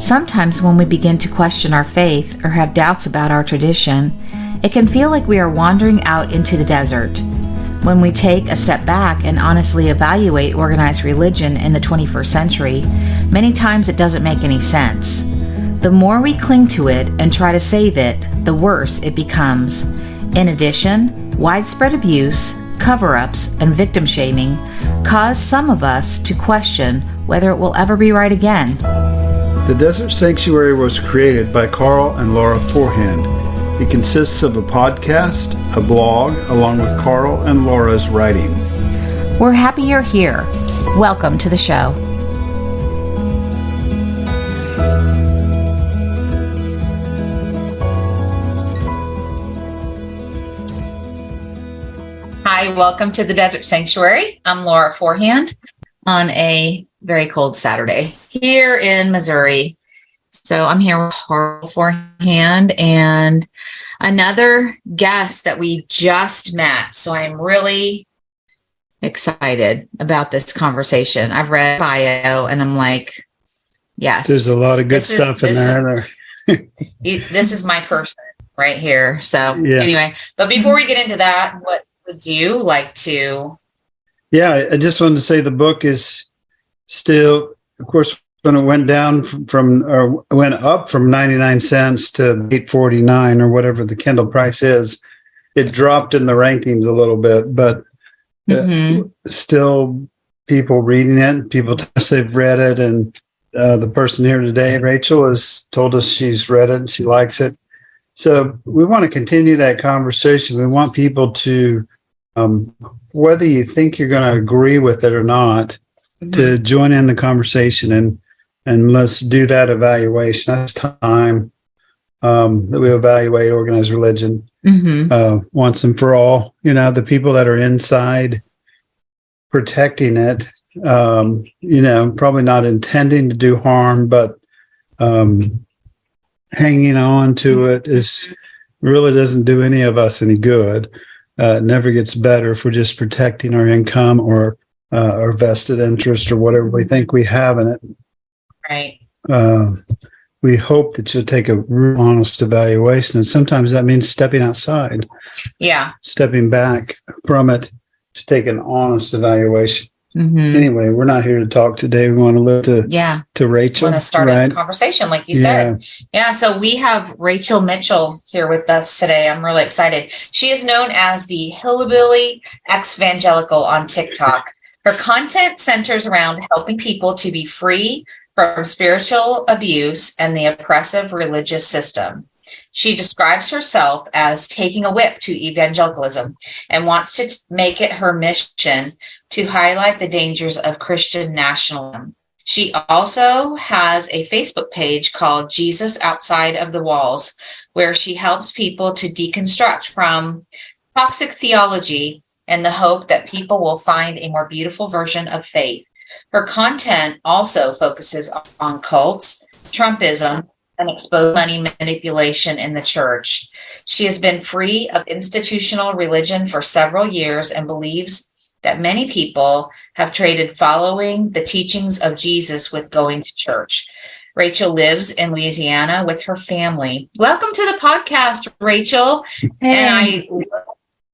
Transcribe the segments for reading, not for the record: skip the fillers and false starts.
Sometimes when we begin to question our faith or have doubts about our tradition, it can feel like we are wandering out into the desert. When we take a step back and honestly evaluate organized religion in the 21st century, many times it doesn't make any sense. The more we cling to it and try to save it, the worse it becomes. In addition, widespread abuse, cover-ups, and victim shaming cause some of us to question whether it will ever be right again. The Desert Sanctuary was created by Karl and Laura Forehand. It consists of a podcast, a blog, along with Karl and Laura's writing. We're happy you're here. Welcome to the show. Hi, welcome to the Desert Sanctuary. I'm Laura Forehand on a very cold Saturday here in Missouri. So I'm here with Karl Forehand and another guest that we just met. So I'm really excited about this conversation. I've read bio and I'm like, yes. There's a lot of good stuff in there. This is my person right here. So Anyway, but before we get into that, what would you like to? Yeah, I just wanted to say the book is still, of course, when it went down went up from 99 cents to $8.49 or whatever the Kindle price is, it dropped in the rankings a little bit, but still people reading it, people tell us they've read it, and the person here today, Rachel, has told us she's read it and she likes it. So we want to continue that conversation. We want people to, whether you think you're going to agree with it or not, to join in the conversation and let's do that evaluation. That's time that we evaluate organized religion once and for all. You know, the people that are inside protecting it, probably not intending to do harm, but hanging on to it really doesn't do any of us any good. It never gets better if we're just protecting our income or our vested interest or whatever we think we have in it. Right. We hope that you'll take a real honest evaluation. And sometimes that means stepping outside. Yeah. Stepping back from it to take an honest evaluation. Anyway, we're not here to talk today. We want to look to Rachel. Want to start a conversation, like you said. Yeah. So we have Rachel Mitchell here with us today. I'm really excited. She is known as the Hillbilly Exvangelical on TikTok. Her content centers around helping people to be free from spiritual abuse and the oppressive religious system. She describes herself as taking a whip to evangelicalism and wants to make it her mission to highlight the dangers of Christian nationalism. She also has a Facebook page called Jesus Outside of the Walls, where she helps people to deconstruct from toxic theology in the hope that people will find a more beautiful version of faith. Her content also focuses on cults, Trumpism, and expose money manipulation in the church. She has been free of institutional religion for several years and believes that many people have traded following the teachings of Jesus with going to church. Rachel lives in Louisiana with her family. Welcome to the podcast, Rachel. Hey. And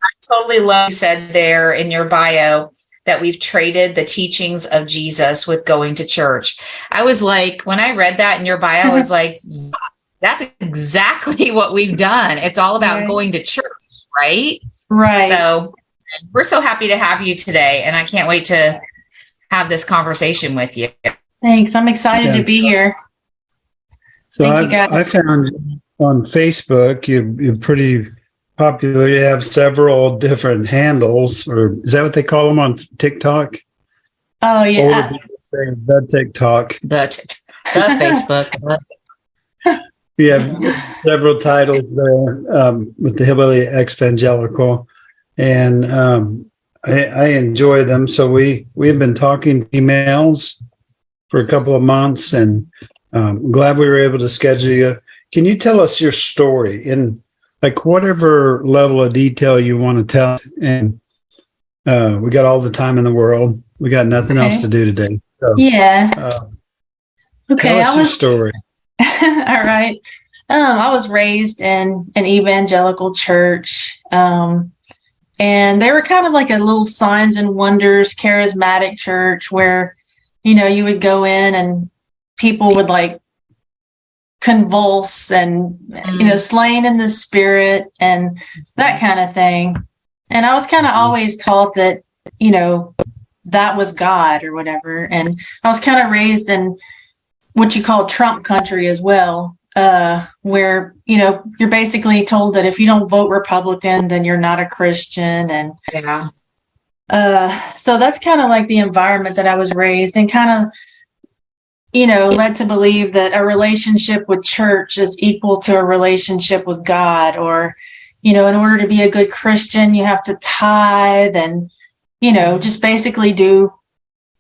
I totally love you said there in your bio that we've traded the teachings of Jesus with going to church. I was like, when I read that in your bio, I was like, that's exactly what we've done. It's all about going to church, right? Right. So we're so happy to have you today, and I can't wait to have this conversation with you. Thanks. I'm excited to be here. So I found on Facebook, you're pretty popular. You have several different handles, or is that what they call them on TikTok? Oh, yeah. Older people say the TikTok. The Facebook. You have several titles there with the Hillbilly Exvangelical, and I enjoy them. So we've been talking emails for a couple of months, and I'm glad we were able to schedule you. Can you tell us your story in like whatever level of detail you want to tell? And we got all the time in the world. We got nothing else to do today. So, okay. Tell us your story. All right. I was raised in an evangelical church. And they were kind of like a little signs and wonders charismatic church where, you would go in and people would like convulse and, slain in the spirit and that kind of thing. And I was kind of always taught that, that was God or whatever. And I was kind of raised in what you call Trump country as well, where, you're basically told that if you don't vote Republican, then you're not a Christian. And so that's kind of like the environment that I was raised in, kind of, led to believe that a relationship with church is equal to a relationship with God, or, in order to be a good Christian, you have to tithe and, just basically do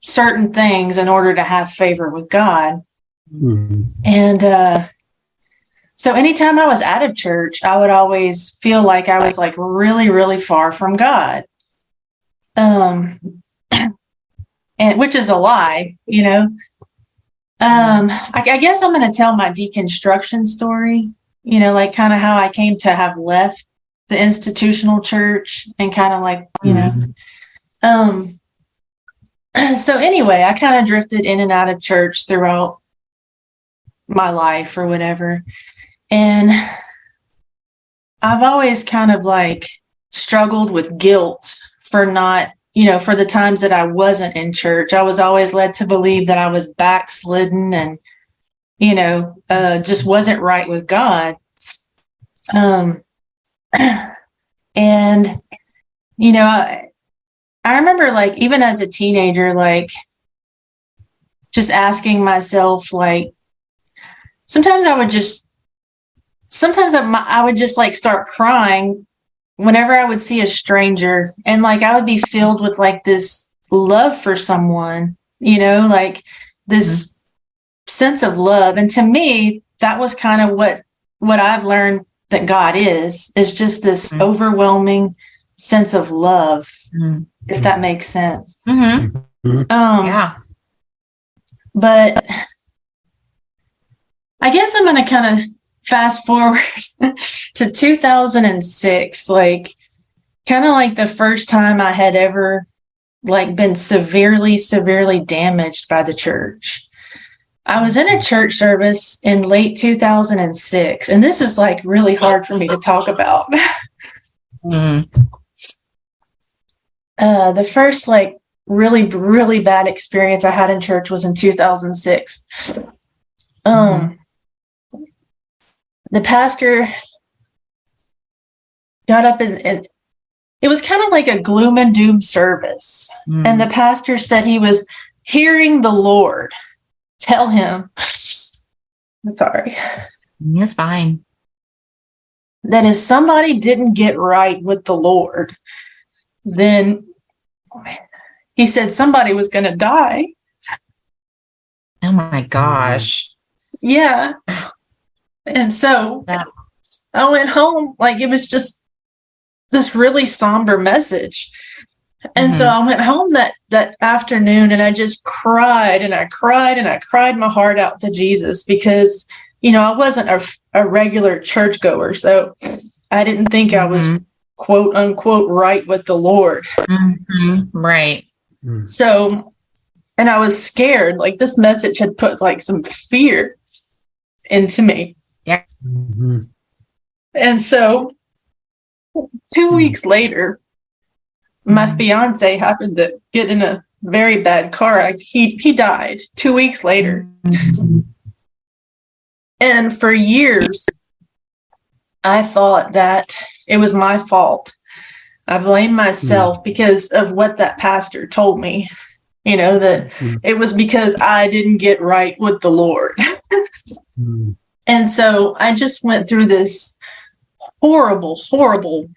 certain things in order to have favor with God. Mm-hmm. And so anytime I was out of church, I would always feel like I was like really, really far from God. And which is a lie, I guess I'm going to tell my deconstruction story, like kind of how I came to have left the institutional church and kind of like, so anyway, I kind of drifted in and out of church throughout my life or whatever. And I've always kind of like struggled with guilt for not, for the times that I wasn't in church. I was always led to believe that I was backslidden and, just wasn't right with God. And, I remember like, even as a teenager, like just asking myself, like, sometimes I would just like start crying whenever I would see a stranger, and like I would be filled with like this love for someone, like this sense of love. And to me, that was kind of what I've learned that God is just this overwhelming sense of love, if that makes sense. Yeah. But I guess I'm going to kind of fast forward to 2006, like kind of like the first time I had ever like been severely damaged by the church. I was in a church service in late 2006, and this is like really hard for me to talk about. The first like really bad experience I had in church was in 2006. The pastor got up and it was kind of like a gloom and doom service. And the pastor said he was hearing the Lord tell him, I'm sorry. You're fine. That if somebody didn't get right with the Lord, then he said somebody was going to die. Oh my gosh. Yeah. And so I went home, like it was just this really somber message. And so I went home that afternoon and I just cried and I cried my heart out to Jesus because, I wasn't a regular churchgoer. So I didn't think I was quote unquote right with the Lord. Right. So, and I was scared, like this message had put like some fear into me. Yeah. And so 2 weeks later, my fiance happened to get in a very bad car accident. He died 2 weeks later. And for years, I thought that it was my fault. I blamed myself because of what that pastor told me, that it was because I didn't get right with the Lord. And so I just went through this horrible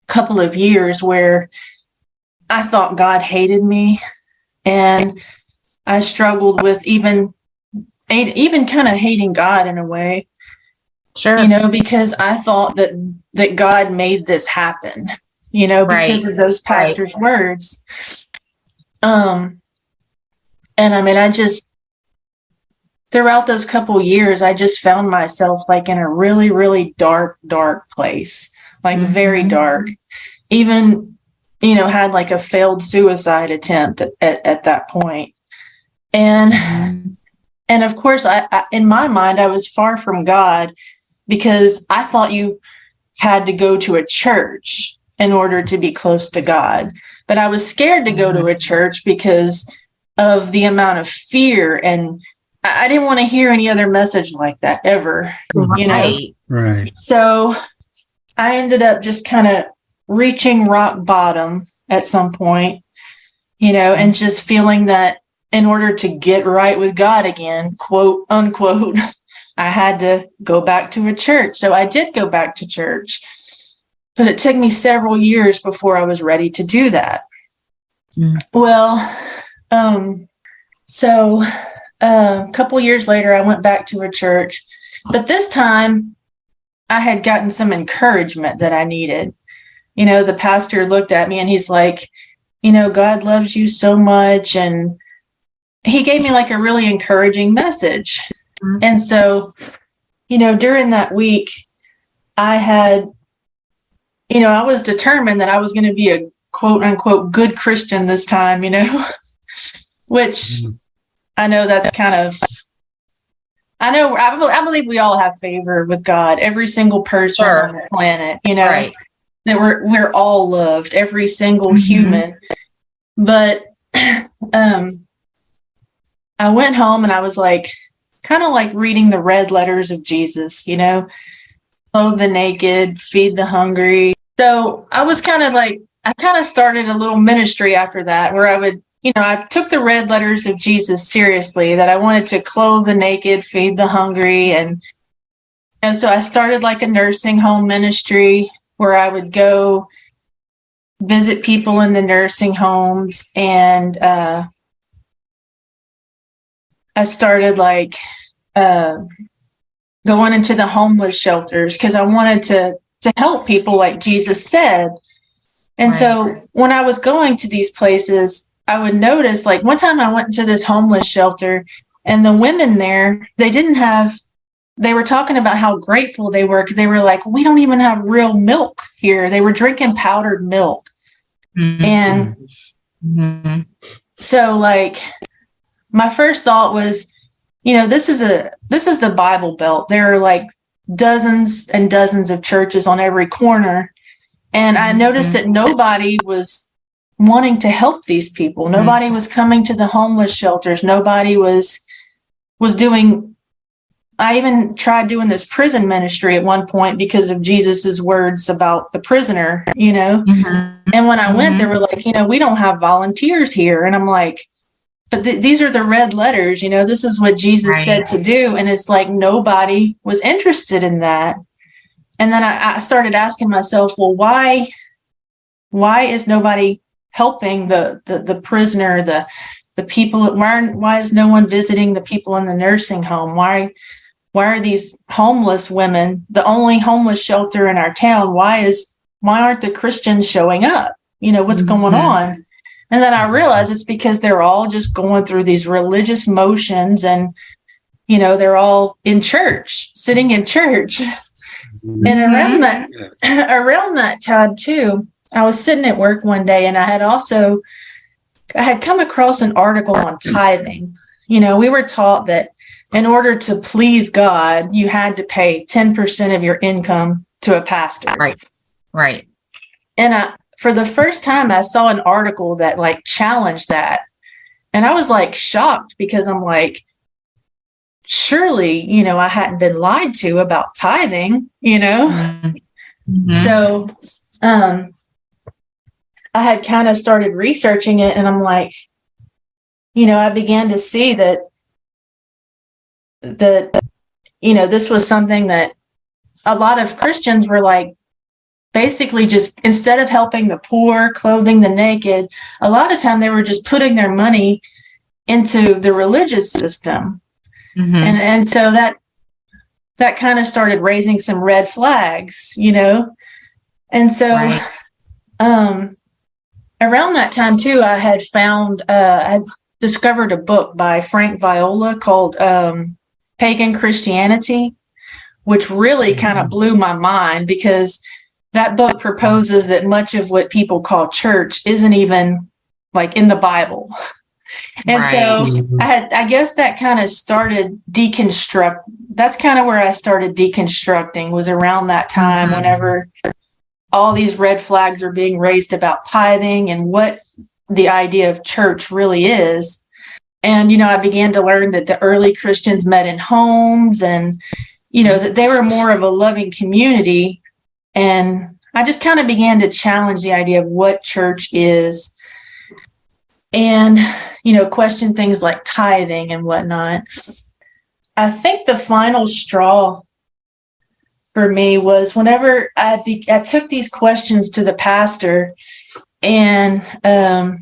couple of years where I thought God hated me, and I struggled with even kind of hating God in a way. Sure. Because I thought that God made this happen, because of those pastors' words. And I mean, throughout those couple years, I just found myself like in a really, really dark place, like very dark. Even, had like a failed suicide attempt at that point. And of course, I in my mind, I was far from God because I thought you had to go to a church in order to be close to God. But I was scared to go to a church because of the amount of fear, and I didn't want to hear any other message like that ever, Right. So I ended up just kind of reaching rock bottom at some point, and just feeling that in order to get right with God again, quote unquote, I had to go back to a church. So I did go back to church, but it took me several years before I was ready to do that. Well, so a couple years later, I went back to a church, but this time I had gotten some encouragement that I needed. The pastor looked at me and he's like, God loves you so much. And he gave me like a really encouraging message. And so, during that week, I had, I was determined that I was going to be a quote unquote good Christian this time, which I know that's kind of, I believe we all have favor with God, every single person on the planet, Right. that we're all loved, every single human. But I went home and I was like, kind of like reading the red letters of Jesus, clothe the naked, feed the hungry. So I was kind of like, I kind of started a little ministry after that where I would, I took the red letters of Jesus seriously, that I wanted to clothe the naked, feed the hungry. And so I started like a nursing home ministry where I would go visit people in the nursing homes. And I started like going into the homeless shelters because I wanted to help people like Jesus said. And so when I was going to these places, I would notice, like one time I went into this homeless shelter and the women there, they were talking about how grateful they were. They were like, we don't even have real milk here. They were drinking powdered milk. And so like my first thought was, this is the Bible Belt. There are like dozens and dozens of churches on every corner. And I noticed that nobody was wanting to help these people. Nobody was coming to the homeless shelters. Nobody was doing, I even tried doing this prison ministry at one point because of Jesus's words about the prisoner, And when I went, they were like, we don't have volunteers here. And I'm like, but these are the red letters, this is what Jesus said to do. And it's like, nobody was interested in that. And then I started asking myself, well, why is nobody helping the prisoner, the people? Why is no one visiting the people in the nursing home? Why are these homeless women the only homeless shelter in our town? Why aren't the Christians showing up? What's going on? And then I realized it's because they're all just going through these religious motions, and they're all in church, sitting in church. And around that time too, I was sitting at work one day and I had come across an article on tithing. We were taught that in order to please God, you had to pay 10% of your income to a pastor. Right. And for the first time, I saw an article that like challenged that. And I was like shocked because I'm like, surely, I hadn't been lied to about tithing, So I had kind of started researching it, and I'm like, I began to see that this was something that a lot of Christians were like, basically just instead of helping the poor, clothing the naked, a lot of time they were just putting their money into the religious system. And so that kind of started raising some red flags, And so around that time too, I had discovered a book by Frank Viola called Pagan Christianity, which really kind of blew my mind, because that book proposes that much of what people call church isn't even like in the Bible. And so I guess that kind of started that's kind of where I started deconstructing, was around that time, whenever all these red flags were being raised about tithing and what the idea of church really is. And, I began to learn that the early Christians met in homes, and, that they were more of a loving community. And I just kind of began to challenge the idea of what church is, and, question things like tithing and whatnot. I think the final straw for me was whenever I took these questions to the pastor, and I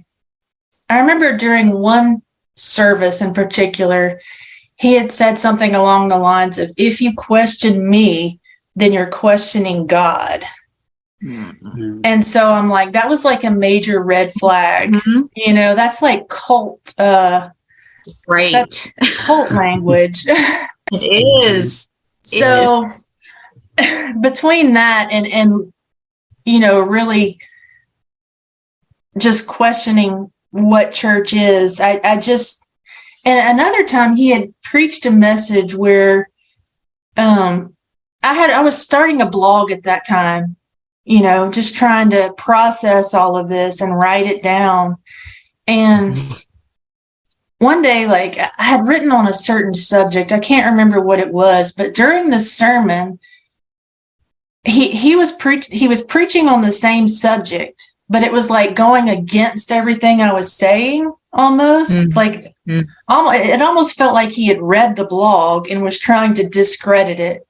remember during one service in particular, he had said something along the lines of, if you question me, then you're questioning God. Mm-hmm. And so I'm like, that was like a major red flag. Mm-hmm. That's like cult. Right. That's cult language. It is. So between that and really just questioning what church is, I just, and another time he had preached a message where I was starting a blog at that time, just trying to process all of this and write it down. And one day, like, I had written on a certain subject. I can't remember what it was, but during the sermon, he was preaching on the same subject, but it was like going against everything I was saying almost. Mm-hmm. Like, it almost felt like he had read the blog and was trying to discredit it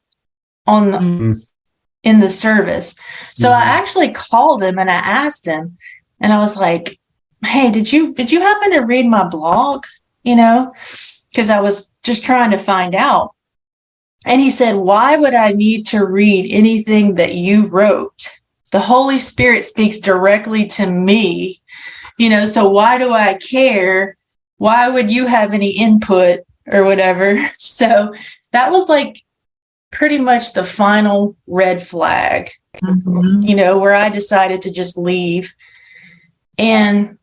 in the service. So I actually called him and I asked him, and I was like, hey, did you happen to read my blog? Because I was just trying to find out. And he said, why would I need to read anything that you wrote? The Holy Spirit speaks directly to me, so why do I care? Why would you have any input or whatever? So that was like pretty much the final red flag, where I decided to just leave. And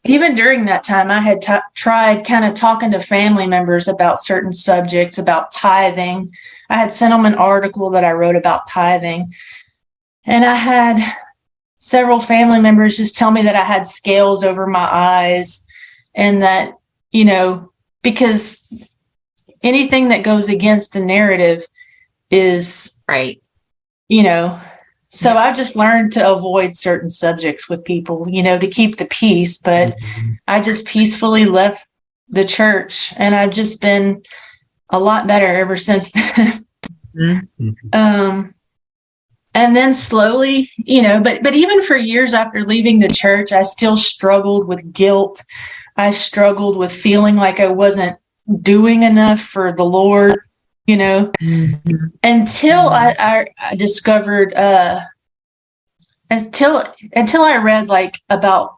even during that time, I had tried kind of talking to family members about certain subjects, about tithing. I had sent them an article that I wrote about tithing. And I had several family members just tell me that I had scales over my eyes, and that, because anything that goes against the narrative is right. So I just learned to avoid certain subjects with people, to keep the peace, but I just peacefully left the church, and I've just been a lot better ever since then. And then slowly, but even for years after leaving the church, I still struggled with guilt. I struggled with feeling like I wasn't doing enough for the Lord, until I discovered, until I read like about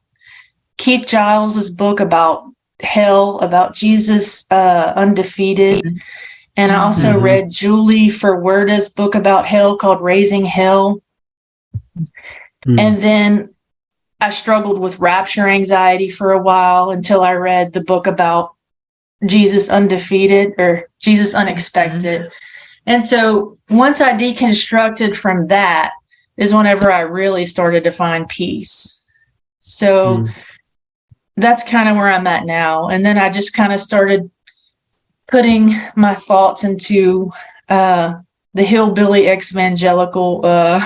Keith Giles's book about hell, about Jesus undefeated. And I also read Julie Ferwerda's book about hell called Raising Hell. And then I struggled with rapture anxiety for a while until I read the book about Jesus Undefeated, or Jesus Unexpected. And so once I deconstructed from that is whenever I really started to find peace. So that's kind of where I'm at now. And then I just kind of started putting my thoughts into the Hillbilly Exvangelical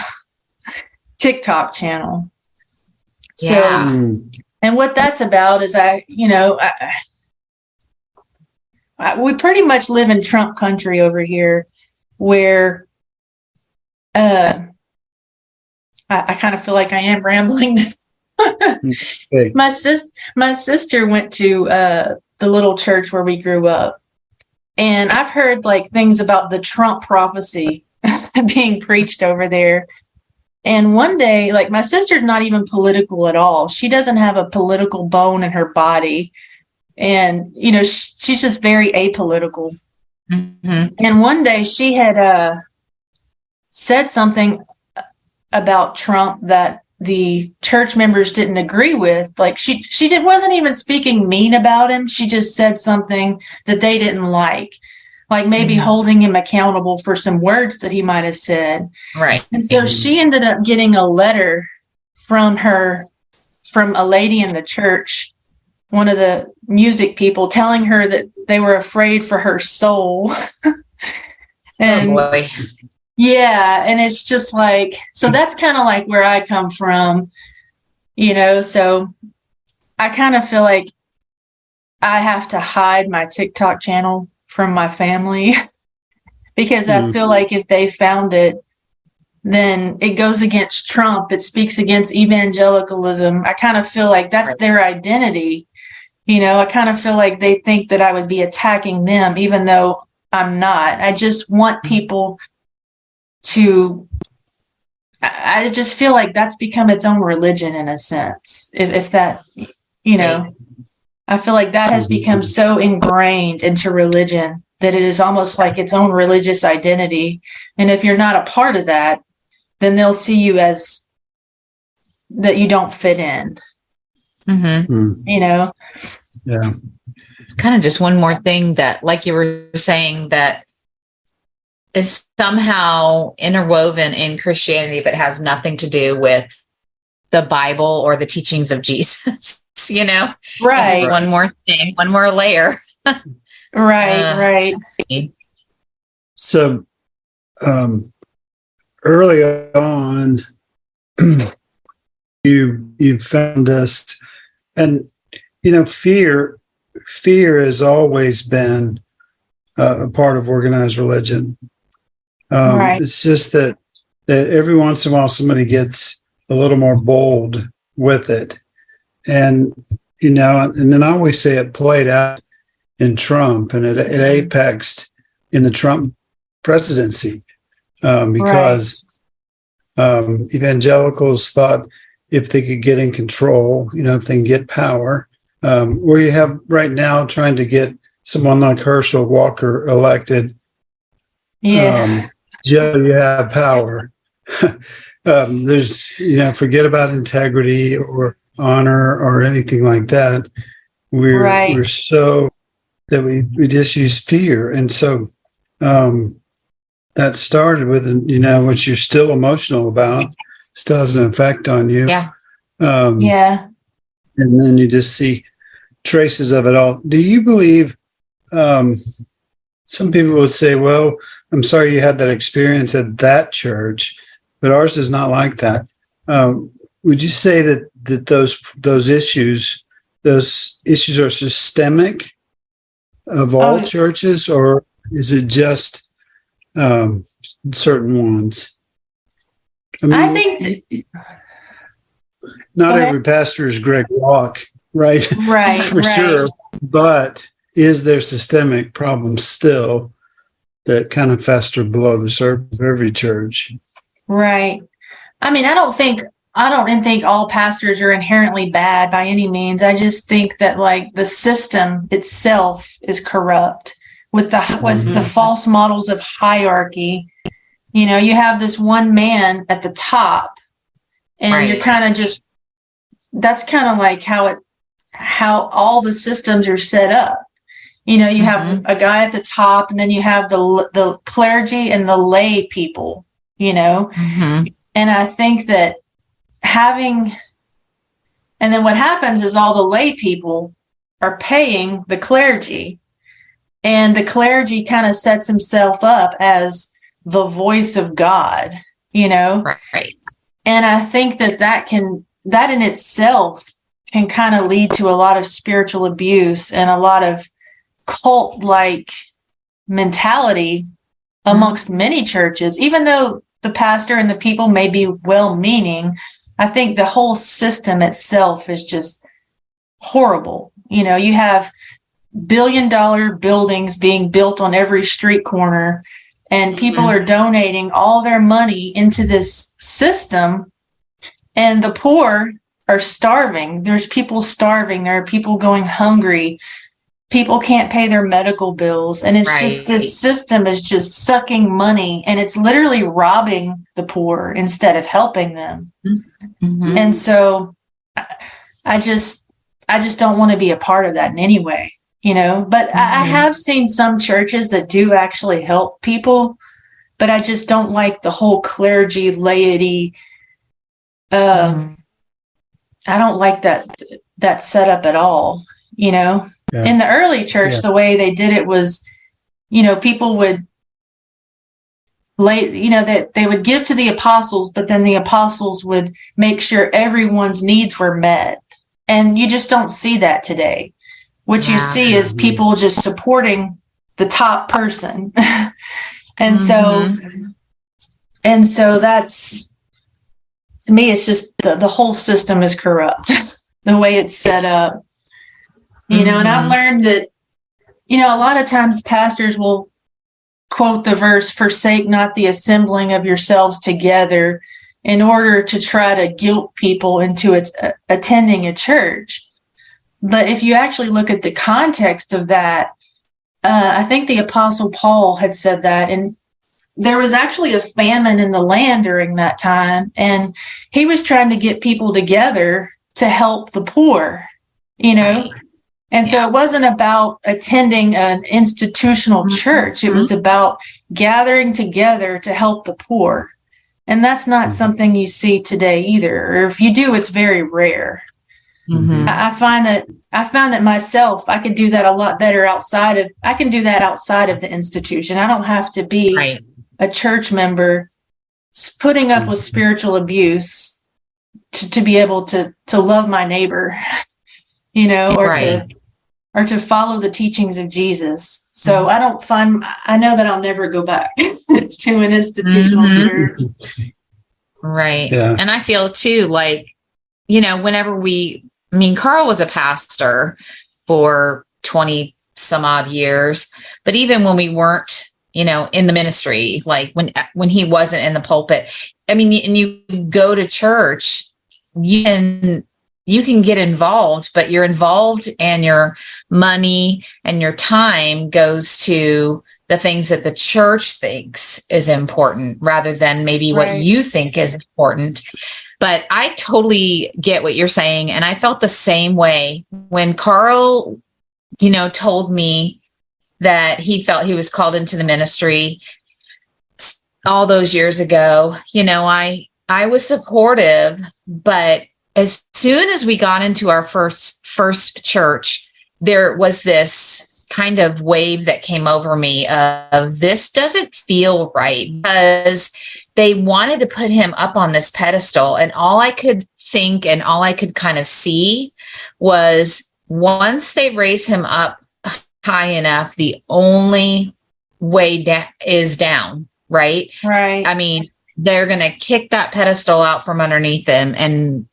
TikTok channel. Yeah. So, and what that's about is we pretty much live in Trump country over here, where I kind of feel like I am rambling. My sister went to the little church where we grew up, and I've heard like things about the Trump prophecy being preached over there. And one day, like, my sister's not even political at all. She doesn't have a political bone in her body. And, she's just very apolitical. Mm-hmm. And one day she had said something about Trump that the church members didn't agree with. Like wasn't even speaking mean about him. She just said something that they didn't like maybe holding him accountable for some words that he might have said. Right. And so she ended up getting a letter from a lady in the church, one of the music people, telling her that they were afraid for her soul. And oh boy. yeah, and it's just like, so that's kind of like where I come from, so I kind of feel like I have to hide my TikTok channel from my family because I feel like if they found it, then it goes against Trump. It speaks against evangelicalism. I kind of feel like that's their identity. I kind of feel like they think that I would be attacking them, even though I'm not. I just want people to, I just feel like that's become its own religion in a sense. If that, I feel like that has become so ingrained into religion that it is almost like its own religious identity. And if you're not a part of that, then they'll see you as that you don't fit in. Mm-hmm. Yeah. It's kind of just one more thing that, like you were saying, that is somehow interwoven in Christianity, but has nothing to do with the Bible or the teachings of Jesus. Right. It's just one more thing, one more layer. Right. So, early on, you found us, and fear has always been a part of organized religion. Right. It's just that every once in a while somebody gets a little more bold with it, and and then I always say it played out in Trump, and it apexed in the Trump presidency, because evangelicals thought if they could get in control, if they can get power, where you have right now trying to get someone like Herschel Walker elected. Yeah. Joe, you have power. There's, forget about integrity or honor or anything like that. We're so that we just use fear. And so that started with, what you're still emotional about, still has an effect on you. Yeah. Yeah. And then you just see traces of it all. Do you believe, some people would say, well, I'm sorry you had that experience at that church, but ours is not like that. Would you say that those issues are systemic of all churches, or is it just certain ones? I think not every pastor is Greg Locke, right? Right. For sure. But is there systemic problems still that kind of fester below the surface of every church? Right. I mean, I don't think all pastors are inherently bad by any means. I just think that like the system itself is corrupt with the false models of hierarchy. You have this one man at the top, and you're kind of just, that's kind of like how all the systems are set up. You have a guy at the top, and then you have the clergy and the lay people, and I think that and then what happens is all the lay people are paying the clergy, and the clergy kind of sets himself up as the voice of God, Right. And I think that in itself can kind of lead to a lot of spiritual abuse and a lot of cult-like mentality amongst many churches. Even though the pastor and the people may be well-meaning, I think the whole system itself is just horrible. You have billion-dollar buildings being built on every street corner, and people are donating all their money into this system, and the poor are starving. There's people starving. There are people going hungry. people can't pay their medical bills. And it's just, Right. this system is just sucking money, and it's literally robbing the poor instead of helping them. Mhm. And so I just don't want to be a part of that in any way, but I have seen some churches that do actually help people, but I just don't like the whole clergy laity. I don't like that setup at all. Yeah. In the early church, the way they did it was, people would that they would give to the apostles, but then the apostles would make sure everyone's needs were met. And you just don't see that today. What you see is people just supporting the top person. And so that's, to me, it's just the whole system is corrupt, the way it's set up, and I've learned that, a lot of times pastors will quote the verse, "Forsake not the assembling of yourselves together," in order to try to guilt people into attending a church. But if you actually look at the context of that, I think the Apostle Paul had said that, and there was actually a famine in the land during that time, and he was trying to get people together to help the poor, Right. And so it wasn't about attending an institutional church. It was about gathering together to help the poor. And that's not something you see today either. Or if you do, it's very rare. I found that myself, I could do that a lot better outside of the institution. I don't have to be a church member putting up with spiritual abuse to be able to love my neighbor, or to follow the teachings of Jesus. So I know that I'll never go back to an institutional church. Right. Yeah. And I feel too, like, whenever Karl was a pastor for 20 some odd years, but even when we weren't, in the ministry, like when he wasn't in the pulpit, and you go to church, you can get involved, but you're involved and your money and your time goes to the things that the church thinks is important rather than maybe what you think is important. But I totally get what you're saying. And I felt the same way when Karl, told me that he felt he was called into the ministry all those years ago. I was supportive, but as soon as we got into our first church, there was this kind of wave that came over me of this doesn't feel right, because they wanted to put him up on this pedestal. And all I could think and all I could kind of see was once they raise him up high enough, the only way is down, right? Right. They're going to kick that pedestal out from underneath him, and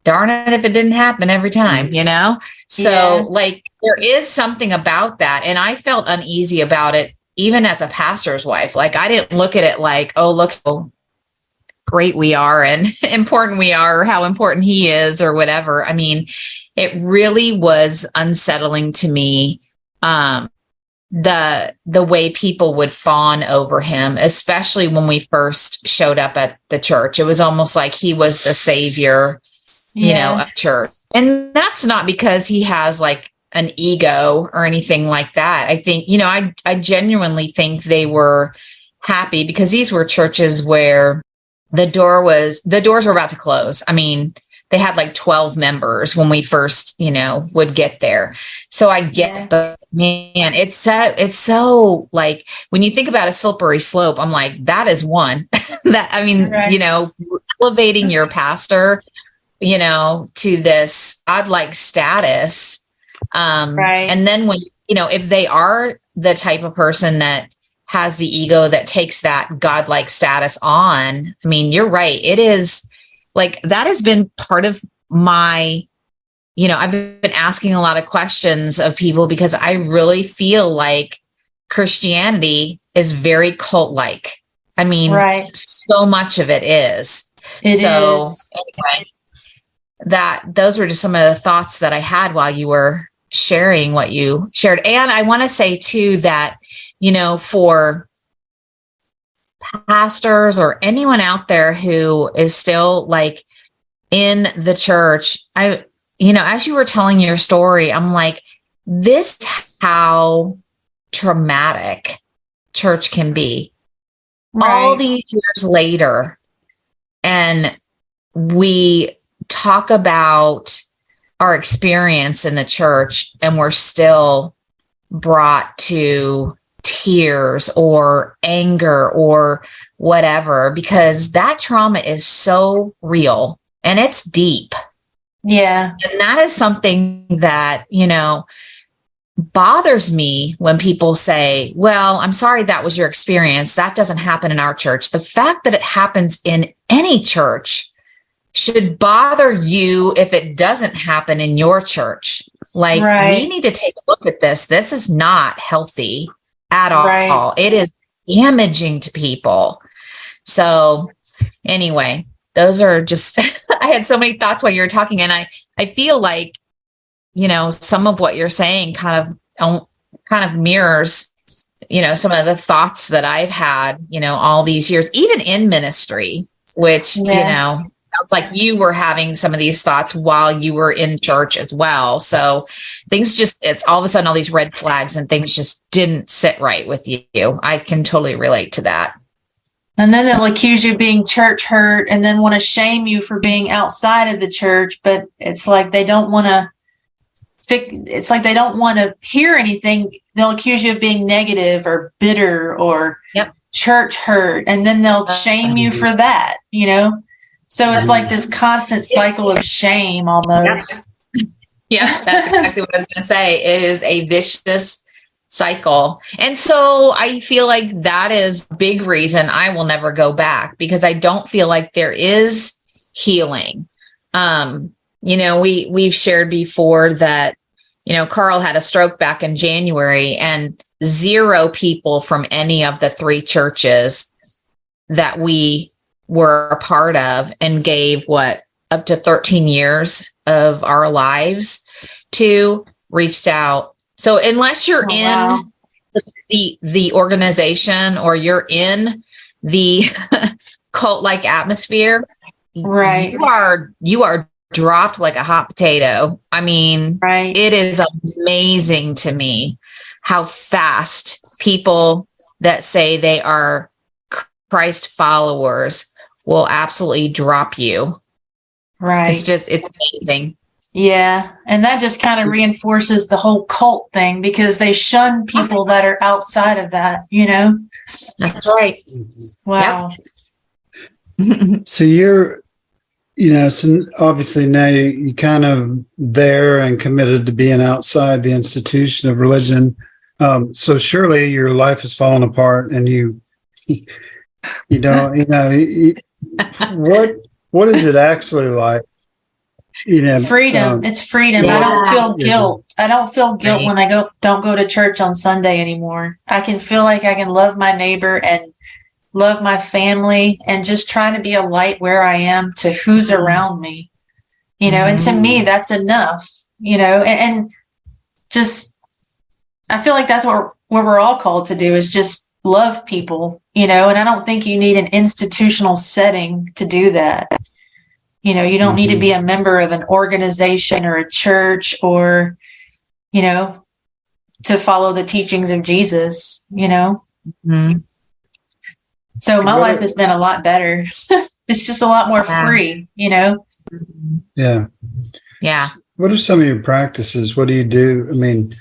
darn it if it didn't happen every time, So there is something about that. And I felt uneasy about it, even as a pastor's wife. Like, I didn't look at it like, oh, look how great we are and important we are, or how important he is, or whatever. It really was unsettling to me, the way people would fawn over him, especially when we first showed up at the church. It was almost like he was the savior, of church. And that's not because he has like an ego or anything like that. I think, I genuinely think they were happy because these were churches where the doors were about to close. They had like 12 members when we first, would get there. So I get it, but man, it's so like, when you think about a slippery slope, I'm like, that is one that, elevating your pastor, to this godlike status. And then when, if they are the type of person that has the ego that takes that godlike status on, you're right. It is like, that has been part of my, I've been asking a lot of questions of people because I really feel like Christianity is very cult-like. So much of it is. Anyway, those were just some of the thoughts that I had while you were sharing what you shared. And I want to say too that, for pastors or anyone out there who is still like in the church, as you were telling your story, I'm like, this is how traumatic church can be. Right. All these years later, and we talk about our experience in the church, and we're still brought to tears or anger or whatever, because that trauma is so real and it's deep. Yeah. And that is something that, bothers me when people say, well, I'm sorry that was your experience. That doesn't happen in our church. The fact that it happens in any church should bother you if it doesn't happen in your church. Like, we need to take a look at this. This is not healthy at all. Right. It is damaging to people. So anyway, those are just, I had so many thoughts while you were talking. And I feel like, some of what you're saying kind of mirrors, some of the thoughts that I've had, all these years, even in ministry, which, sounds like you were having some of these thoughts while you were in church as well. So it's all of a sudden all these red flags and things just didn't sit right with you. I can totally relate to that. And then they'll accuse you of being church hurt and then want to shame you for being outside of the church. But it's like they don't want to hear anything. They'll accuse you of being negative or bitter or church hurt. And then they'll shame you for that, So it's like this constant cycle of shame almost. Yeah, that's exactly what I was going to say. It is a vicious cycle. And so I feel like that is a big reason I will never go back, because I don't feel like there is healing. We've shared before that, Karl had a stroke back in January, and 0 people from any of the 3 churches that we were a part of and gave up to 13 years of our lives to reached out. So unless you're in the organization or you're in the cult-like atmosphere, right, you are dropped like a hot potato. I mean, It is amazing to me how fast people that say they are Christ followers will absolutely drop you. Right. It's amazing. Yeah. And that just kind of reinforces the whole cult thing, because they shun people that are outside of that, That's right. Wow. Yep. So you're, so obviously now you kind of there and committed to being outside the institution of religion. So surely your life has fallen apart, and what is it actually like? Freedom. It's freedom. I don't feel guilt. I don't feel guilt when I don't go to church on Sunday anymore. I can feel like I can love my neighbor and love my family and just try to be a light where I am to who's around me, and to me, that's enough, and just, I feel like that's what we're all called to do, is just love people, and I don't think you need an institutional setting to do that. You don't need to be a member of an organization or a church or, to follow the teachings of Jesus, So my life has been a lot better. It's just a lot more free, Yeah. Yeah. What are some of your practices? What do you do? I mean,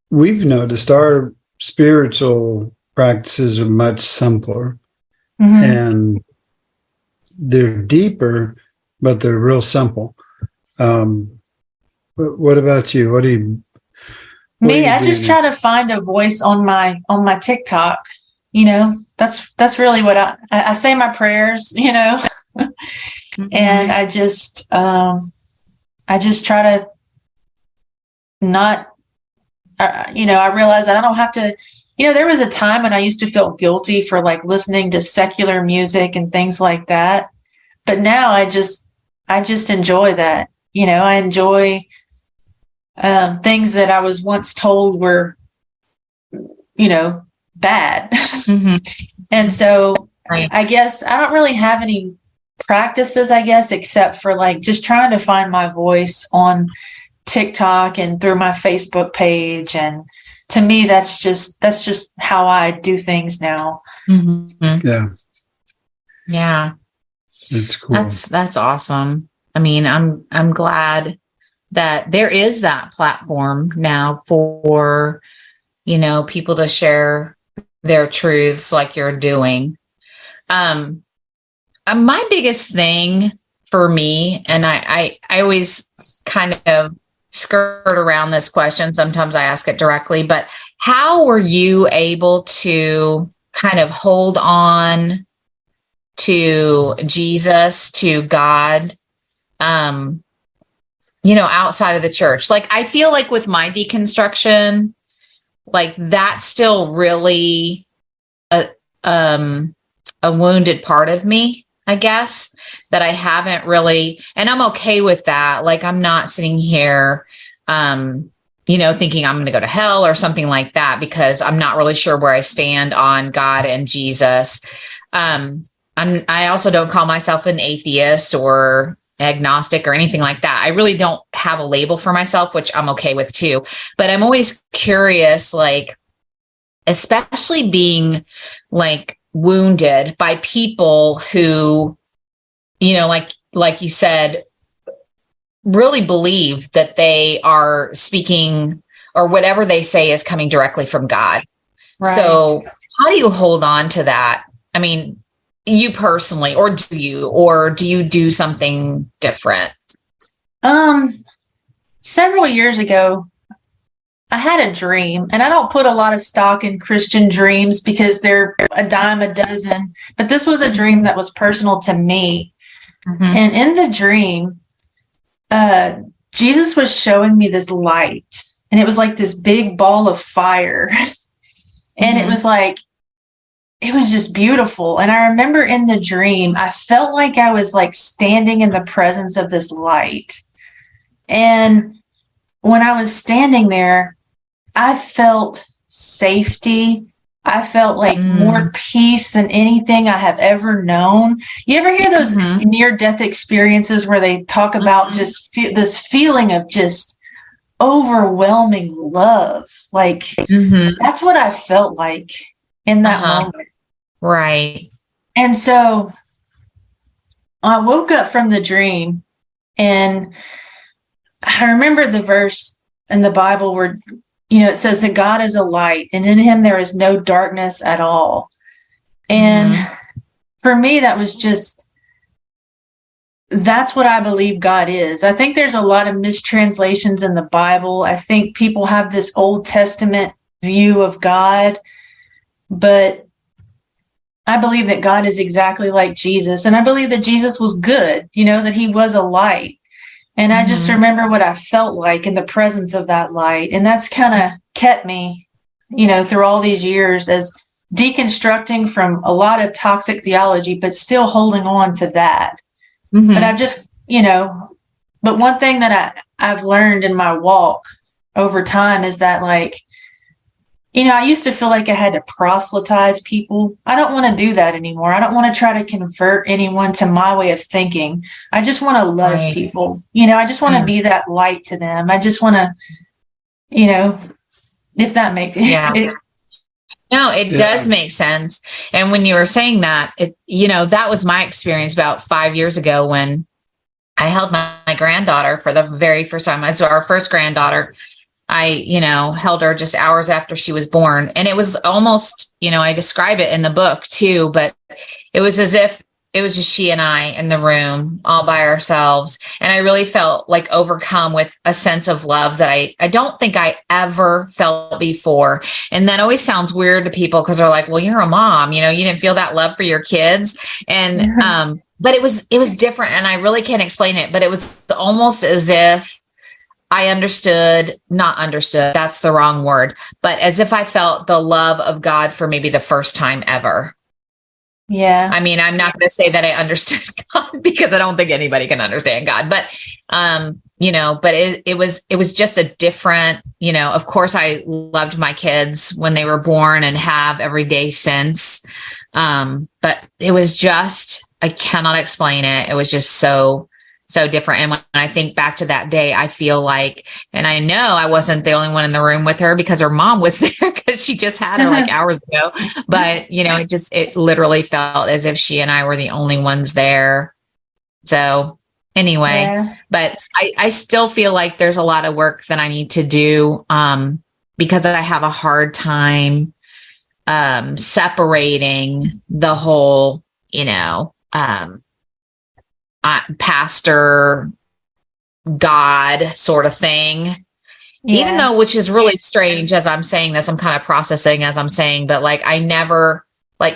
we've noticed our spiritual practices are much simpler, and they're deeper, but they're real simple. But what about you? I just try to find a voice on my TikTok. That's really what I say my prayers, and I just try to not, I realize that I don't have to, there was a time when I used to feel guilty for like listening to secular music and things like that. But now I just enjoy that. I enjoy things that I was once told were, bad. Mm-hmm. And so Right. I guess I don't really have any practices, I guess, except for like just trying to find my voice on TikTok and through my Facebook page. And to me, that's just how I do things now. Mm-hmm. Yeah. Yeah. It's cool. That's awesome. I mean, I'm glad that there is that platform now for, people to share their truths like you're doing. My biggest thing for me, and I always kind of skirt around this question. Sometimes I ask it directly, but how were you able to kind of hold on to Jesus, to God, outside of the church? Like, I feel like with my deconstruction, like that's still really a wounded part of me, I guess, that I haven't really, and I'm okay with that. Like, I'm not sitting here, thinking I'm going to go to hell or something like that, because I'm not really sure where I stand on God and Jesus. I also don't call myself an atheist or agnostic or anything like that. I really don't have a label for myself, which I'm okay with too. But I'm always curious, like, especially being like wounded by people who, like you said, really believe that they are speaking, or whatever they say is coming directly from God. Right. So how do you hold on to that? I mean, you personally, or do you do something different? Several years ago, I had a dream, and I don't put a lot of stock in Christian dreams because they're a dime a dozen, but this was a dream that was personal to me. Mm-hmm. And in the dream, Jesus was showing me this light, and it was like this big ball of fire. And it was like, it was just beautiful. And I remember in the dream, I felt like I was like standing in the presence of this light. And when I was standing there, I felt safety. I felt like more peace than anything I have ever known. You ever hear those near-death experiences where they talk about just this feeling of just overwhelming love? Like, that's what I felt like in that moment. Right. And so I woke up from the dream, and I remember the verse in the Bible where, it says that God is a light, and in him there is no darkness at all. And for me, that was just, that's what I believe God is. I think there's a lot of mistranslations in the Bible. I think people have this Old Testament view of God, but I believe that God is exactly like Jesus. And I believe that Jesus was good, that he was a light. And I just remember what I felt like in the presence of that light. And that's kind of kept me, through all these years, as deconstructing from a lot of toxic theology, but still holding on to that. But I've just, but one thing that I've learned in my walk over time is that, like, I used to feel like I had to proselytize people. I don't want to do that anymore. I don't want to try to convert anyone to my way of thinking. I just want to love people. I just want to be that light to them. I just want to, if that makes No, it does make sense. And when you were saying that, that was my experience about 5 years ago when I held my granddaughter for the very first time. So our first granddaughter, I, held her just hours after she was born. And it was almost, I describe it in the book too, but it was as if it was just she and I in the room all by ourselves. And I really felt like overcome with a sense of love that I don't think I ever felt before. And that always sounds weird to people because they're like, well, you're a mom, you didn't feel that love for your kids. And, but it was different. And I really can't explain it, but it was almost as if I not understood, that's the wrong word, but as if I felt the love of God for maybe the first time ever. Yeah. I mean, I'm not going to say that I understood God because I don't think anybody can understand God, but but it was just a different, of course I loved my kids when they were born and have every day since. But it was just, I cannot explain it. It was just so different. And when I think back to that day, I feel like, and I know I wasn't the only one in the room with her because her mom was there because she just had her like hours ago. But, it literally felt as if she and I were the only ones there. So anyway, but I still feel like there's a lot of work that I need to do because I have a hard time separating the whole, pastor God sort of thing, even though, which is really strange as I'm saying this, I'm kind of processing as I'm saying, but like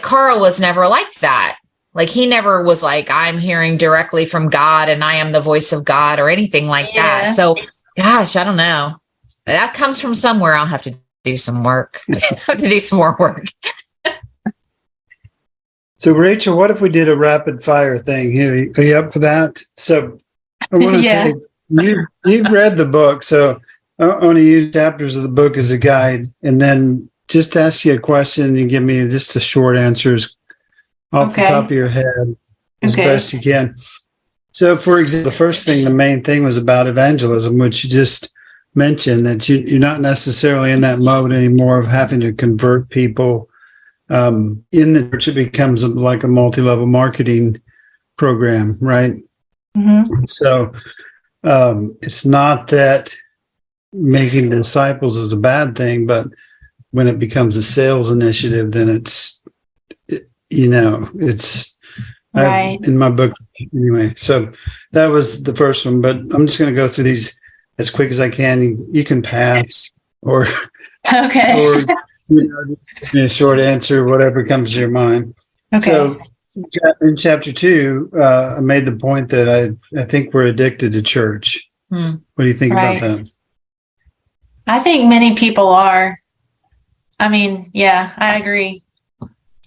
Karl was never like that. Like he never was like, I'm hearing directly from God and I am the voice of God or anything like that. So gosh, I don't know. That comes from somewhere. I'll have to do some work. Have to do some more work. So, Rachel, what if we did a rapid fire thing here? Are you up for that? So, I want to say you've read the book, so I want to use chapters of the book as a guide, and then just ask you a question. You give me just a short answers off the top of your head as best you can. So, for example, the main thing was about evangelism, which you just mentioned that you're not necessarily in that mode anymore of having to convert people. In the church, it becomes like a multi-level marketing program, right? Mm-hmm. So it's not that making disciples is a bad thing, but when it becomes a sales initiative, then it's right. In my book anyway. So that was the first one, but I'm just going to go through these as quick as I can. You can pass or or a short answer, whatever comes to your mind. Okay. So in chapter 2, I made the point that I think we're addicted to church. What do you think about that? I think many people are. I mean, I agree.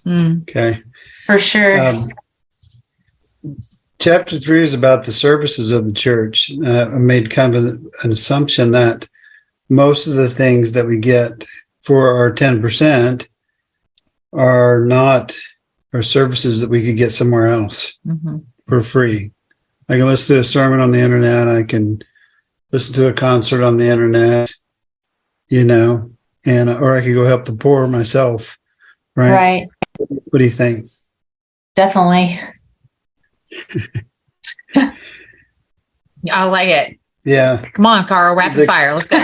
Okay. For sure. Chapter 3 is about the services of the church. I made kind of an assumption that most of the things that we get for our 10% are services that we could get somewhere else for free. I can listen to a sermon on the internet. I can listen to a concert on the internet, or I could go help the poor myself. Right. What do you think? Definitely. I like it. Yeah. Come on, Karl, rapid fire. Let's go.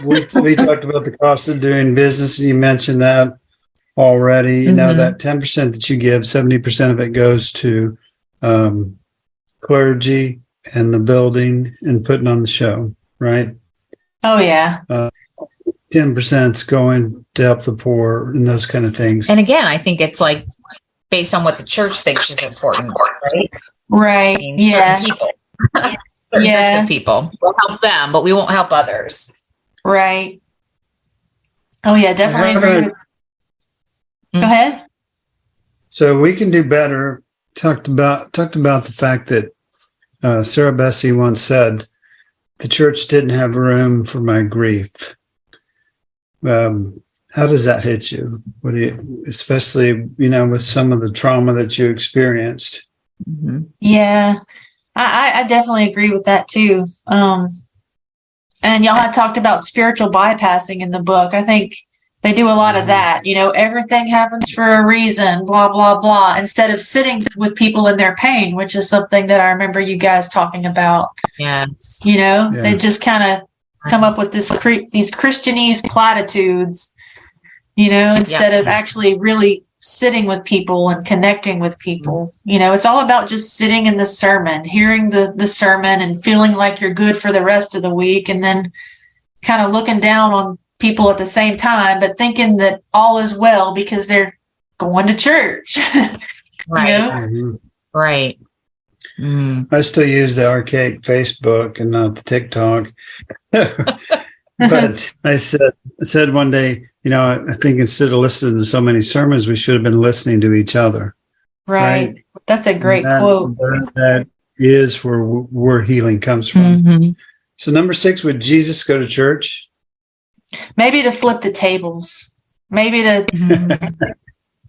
We talked about the cost of doing business, and you mentioned that already. That 10% that you give, 70% of it goes to clergy and the building and putting on the show, right? Oh, yeah. 10% is going to help the poor and those kind of things. And again, I think it's like based on what the church thinks is important, right? Right. I mean, certain people. Groups of people. We'll help them, but we won't help others. Right. Oh, yeah, definitely agree with. Go ahead. So we can do better. Talked about the fact that Sarah Bessey once said, the church didn't have room for my grief. How does that hit you? What do you, especially, with some of the trauma that you experienced? Mm-hmm. Yeah, I definitely agree with that too. And y'all had talked about spiritual bypassing in the book. I think they do a lot of that. Everything happens for a reason, blah, blah, blah, instead of sitting with people in their pain, which is something that I remember you guys talking about. Yes. They just kind of come up with these Christianese platitudes, instead of actually really sitting with people and connecting with people. It's all about just sitting in the sermon, hearing the sermon and feeling like you're good for the rest of the week, and then kind of looking down on people at the same time, but thinking that all is well because they're going to church. Right. Right. I still use the archaic Facebook and not the TikTok. But I said one day, I think instead of listening to so many sermons, we should have been listening to each other. Right. That's a great quote. That is where healing comes from. Mm-hmm. So number 6, would Jesus go to church? Maybe to flip the tables. Maybe to.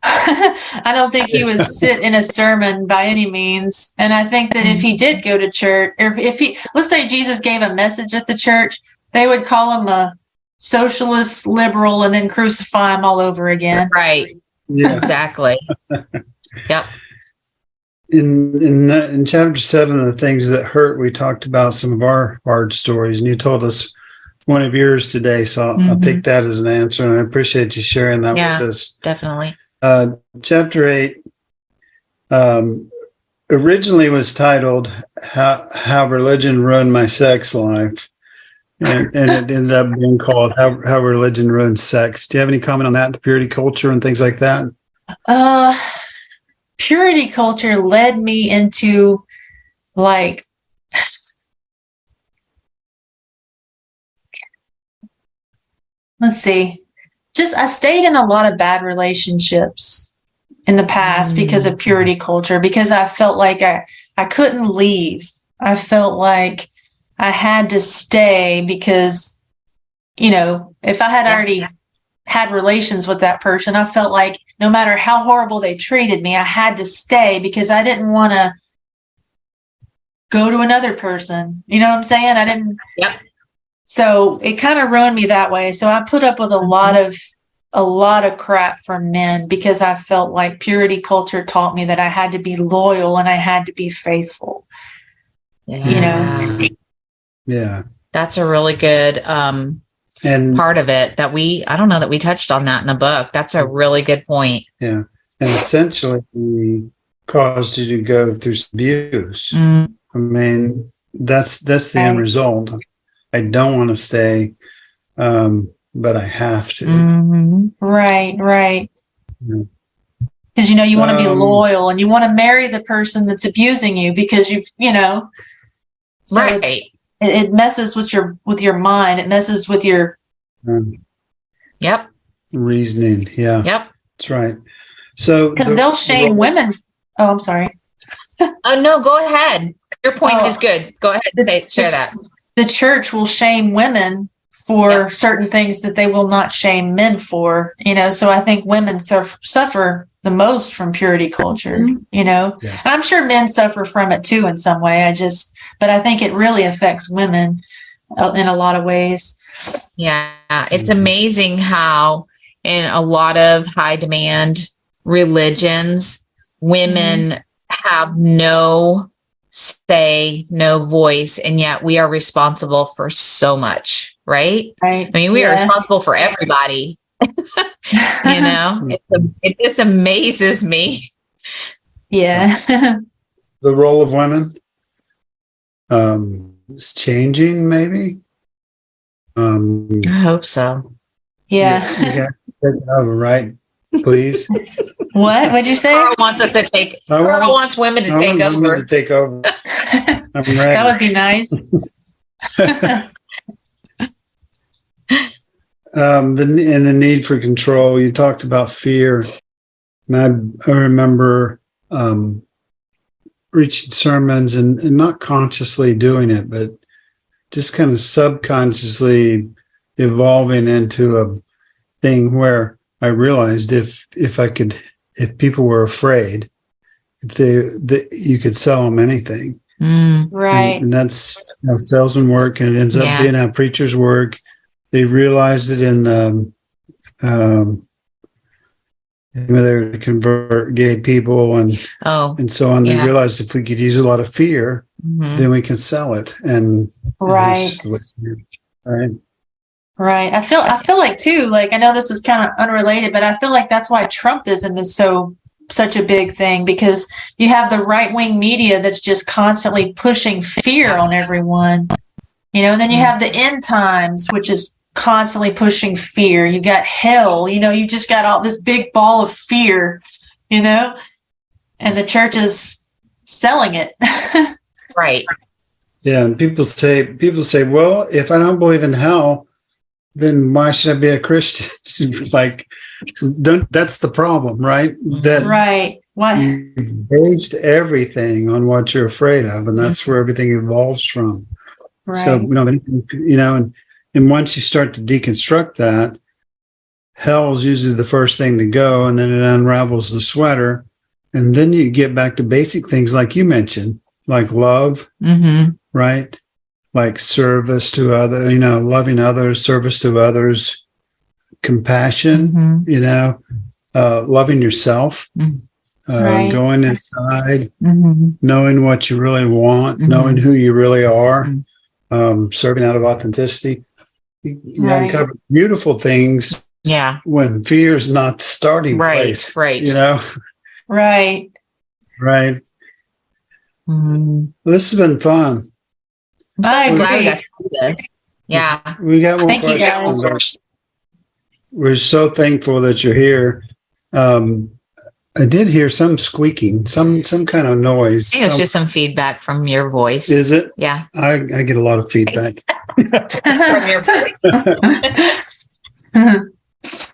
I don't think he would sit in a sermon by any means. And I think that if he did go to church, or if he, let's say Jesus gave a message at the church, they would call him a socialist liberal and then crucify him all over again. Right. Yeah. Exactly. Yep. In chapter 7 of the things that hurt, we talked about some of our hard stories, and you told us one of yours today. So I'll take that as an answer, and I appreciate you sharing that with us. Definitely. Chapter 8 originally was titled "How Religion Ruined My Sex Life," and it ended up being called "How Religion Ruined Sex." Do you have any comment on that? The purity culture and things like that. Purity culture led me into let's see. I stayed in a lot of bad relationships in the past because of purity culture, because I felt like I couldn't leave. I felt like I had to stay because, if I had already had relations with that person, I felt like no matter how horrible they treated me, I had to stay because I didn't want to go to another person. You know what I'm saying? I didn't. Yep. So it kind of ruined me that way. So I put up with a lot of crap from men because I felt like purity culture taught me that I had to be loyal and I had to be faithful. Yeah. Yeah. That's a really good and part of it that I don't know that we touched on that in the book. That's a really good point. Yeah. And essentially caused you to go through some abuse. Mm. I mean, that's the end result. I don't want to stay, but I have to. Mm-hmm. Right. Because, you want to be loyal and you want to marry the person that's abusing you because so right. It messes with your mind. It messes with your Yep. reasoning. Yeah. Yep. That's right. So because they'll shame women. Oh, I'm sorry. Oh no, go ahead. Your point is good. Go ahead and share that. The church will shame women for certain things that they will not shame men for, so I think women suffer the most from purity culture, and I'm sure men suffer from it too in some way. But I think it really affects women in a lot of ways. Yeah. It's amazing how in a lot of high demand religions, women have no say, no voice, and yet we are responsible for so much, right? Right. I mean, we are responsible for everybody. It just amazes me. Yeah. The role of women is changing, maybe. I hope so. Yeah. You got to take it over, right? Please. What? What'd you say? Carl wants us to take. Carl wants women to take over. Women to take over. I'm ready. That would be nice. The need for control. You talked about fear, and I remember preaching sermons and not consciously doing it, but just kind of subconsciously evolving into a thing where I realized if people were afraid, you could sell them anything. Right. And that's how salesmen work, and it ends up being how preachers work. They realized it in the whether to convert gay people and so on. They realized if we could use a lot of fear, then we can sell it. And right. I feel like too, I know this is kind of unrelated, but I feel like that's why Trumpism is such a big thing, because you have the right-wing media that's just constantly pushing fear on everyone, and then you have the end times, which is constantly pushing fear. You got hell, you just got all this big ball of fear, and the church is selling it. Right. Yeah. And people say, well, if I don't believe in hell, then why should I be a Christian? That's the problem, right? Right. Why? You've based everything on what you're afraid of, and that's where everything evolves from. Right. So, and once you start to deconstruct that, hell's usually the first thing to go, and then it unravels the sweater. And then you get back to basic things like you mentioned, like love, right? Like service to others, loving others, service to others, compassion, loving yourself, Right. going inside, knowing what you really want, knowing who you really are, serving out of authenticity. You uncover beautiful things. Yeah. When fear is not the starting place. Right. Right. Right. This has been fun. I'm so glad we agree. got to do this. Yeah. We got one Thank you, question. guys. We're so thankful that you're here. I did hear some squeaking, some kind of noise. I think it's just some feedback from your voice. Is it? Yeah. I get a lot of feedback. From your voice.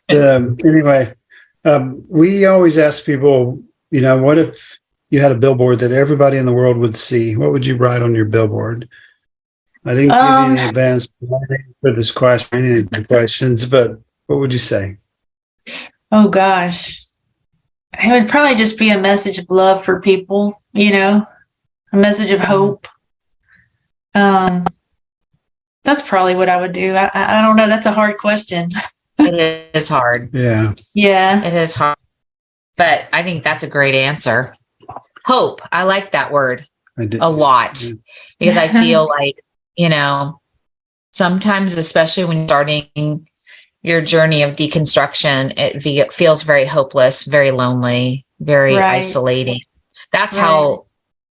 Anyway, we always ask people, what if you had a billboard that everybody in the world would see? What would you write on your billboard? I didn't give you any advance for this question, any of the questions, but what would you say? Oh gosh. It would probably just be a message of love for people, a message of hope. That's probably what I would do. I don't know. That's a hard question. It is hard. Yeah. Yeah. It is hard. But I think that's a great answer. Hope. I like that word a lot because I feel like, sometimes, especially when you're starting your journey of deconstruction, it feels very hopeless, very lonely, very isolating. That's how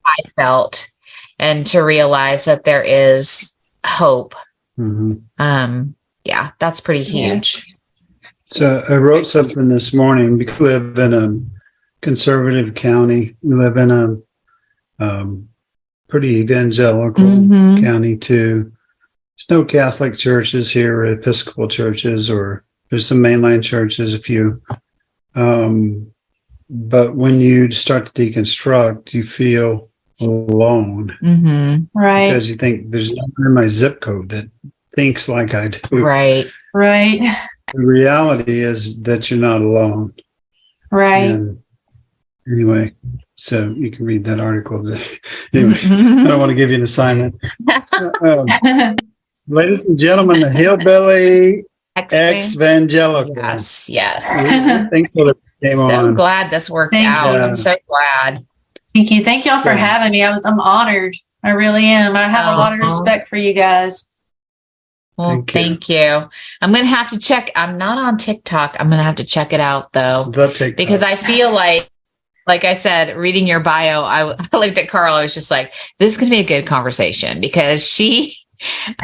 I felt. And to realize that there is hope. Yeah, that's pretty huge. So I wrote something this morning because we live in a conservative county. We live in a pretty evangelical county too. There's no Catholic churches here, or Episcopal churches, or there's some mainline churches, a few. But when you start to deconstruct, you feel alone. Right. Because you think there's no one in my zip code that thinks like I do. Right. The reality is that you're not alone. Right. And anyway, so you can read that article today. Anyway, I don't want to give you an assignment. Ladies and gentlemen, the Hillbilly Exvangelical. Yes. Thankful that you came on. So glad this worked out. I'm so glad. Thank you. Thank y'all for having me. I'm honored. I really am. I have a lot of respect for you guys. Well, thank you. I'm going to have to check. I'm not on TikTok. I'm going to have to check it out though, because I feel like I said, reading your bio, I looked at Karl. I was just like, this is going to be a good conversation because she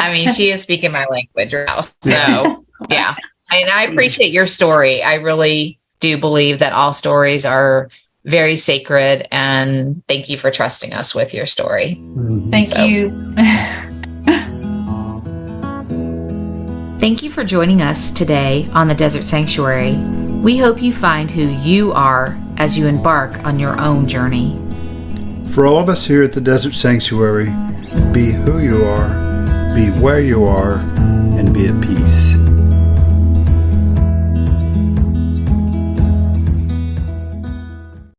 is speaking my language now. So yeah. And I appreciate your story. I really do believe that all stories are very sacred, and thank you for trusting us with your story. Thank you. Thank you for joining us today on the Desert Sanctuary. We hope you find who you are as you embark on your own journey. For all of us here at the Desert Sanctuary, be who you are, be where you are, and be at peace.